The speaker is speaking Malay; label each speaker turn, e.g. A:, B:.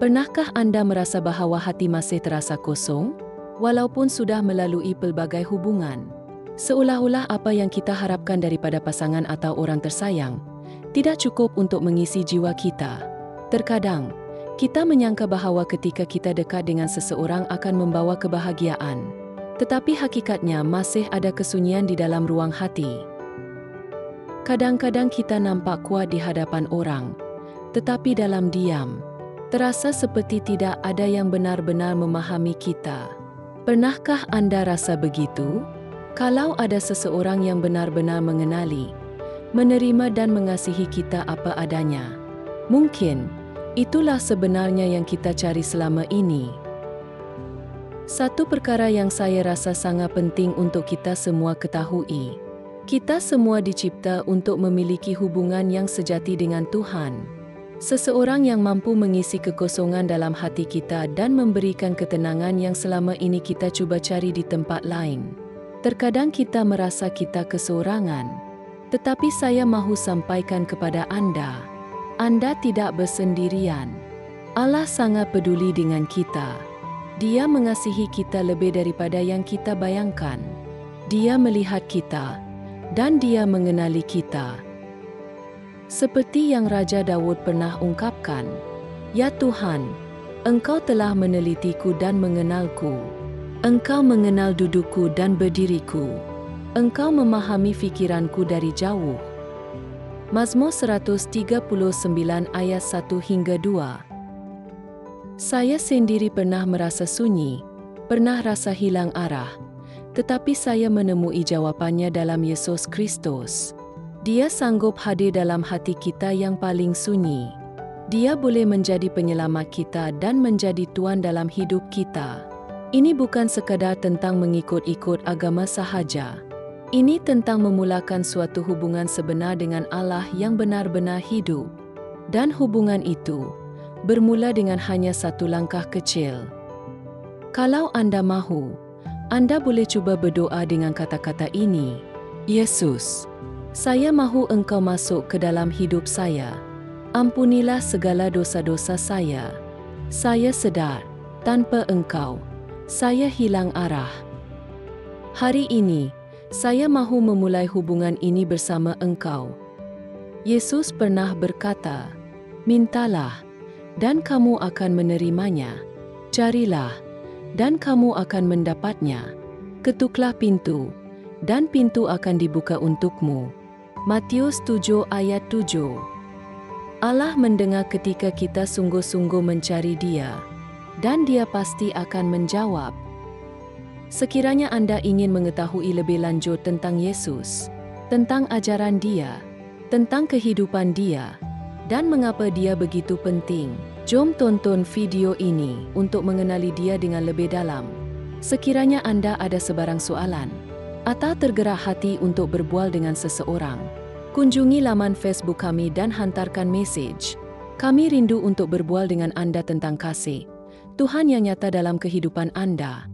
A: Pernahkah Anda merasa bahwa hati masih terasa kosong, walaupun sudah melalui pelbagai hubungan? Seolah-olah apa yang kita harapkan daripada pasangan atau orang tersayang tidak cukup untuk mengisi jiwa kita. Terkadang, kita menyangka bahwa ketika kita dekat dengan seseorang akan membawa kebahagiaan, tetapi hakikatnya masih ada kesunyian di dalam ruang hati. Kadang-kadang kita nampak kuat di hadapan orang, tetapi dalam diam, terasa seperti tidak ada yang benar-benar memahami kita. Pernahkah Anda rasa begitu? Kalau ada seseorang yang benar-benar mengenali, menerima dan mengasihi kita apa adanya, mungkin itulah sebenarnya yang kita cari selama ini. Satu perkara yang saya rasa sangat penting untuk kita semua ketahui, kita semua dicipta untuk memiliki hubungan yang sejati dengan Tuhan. Seseorang yang mampu mengisi kekosongan dalam hati kita dan memberikan ketenangan yang selama ini kita cuba cari di tempat lain. Terkadang kita merasa kita kesorangan, tetapi saya mahu sampaikan kepada Anda tidak bersendirian. Allah sangat peduli dengan kita. Dia mengasihi kita lebih daripada yang kita bayangkan. Dia melihat kita, dan Dia mengenali kita. Seperti yang Raja Daud pernah ungkapkan, "Ya Tuhan, Engkau telah menelitiku dan mengenalku. Engkau mengenal dudukku dan berdiriku. Engkau memahami fikiranku dari jauh." Mazmur 139 ayat 1 hingga 2. Saya sendiri pernah merasa sunyi, pernah rasa hilang arah, tetapi saya menemui jawabannya dalam Yesus Kristus. Dia sanggup hadir dalam hati kita yang paling sunyi. Dia boleh menjadi penyelamat kita dan menjadi Tuan dalam hidup kita. Ini bukan sekadar tentang mengikut-ikut agama sahaja. Ini tentang memulakan suatu hubungan sebenar dengan Allah yang benar-benar hidup. Dan hubungan itu bermula dengan hanya satu langkah kecil. Kalau Anda mahu, Anda boleh cuba berdoa dengan kata-kata ini. "Yesus, saya mahu Engkau masuk ke dalam hidup saya. Ampunilah segala dosa-dosa saya. Saya sedar, tanpa Engkau, saya hilang arah. Hari ini, saya mahu memulai hubungan ini bersama Engkau." Yesus pernah berkata, "Mintalah, dan kamu akan menerimanya. Carilah, dan kamu akan mendapatnya. Ketuklah pintu, dan pintu akan dibuka untukmu." Matius 7 ayat 7. Allah mendengar ketika kita sungguh-sungguh mencari Dia, dan Dia pasti akan menjawab. Sekiranya Anda ingin mengetahui lebih lanjut tentang Yesus, tentang ajaran Dia, tentang kehidupan Dia, dan mengapa Dia begitu penting, jom tonton video ini untuk mengenali Dia dengan lebih dalam. Sekiranya Anda ada sebarang soalan, atau tergerak hati untuk berbual dengan seseorang, kunjungi laman Facebook kami dan hantarkan mesej. Kami rindu untuk berbual dengan Anda tentang kasih Tuhan yang nyata dalam kehidupan Anda.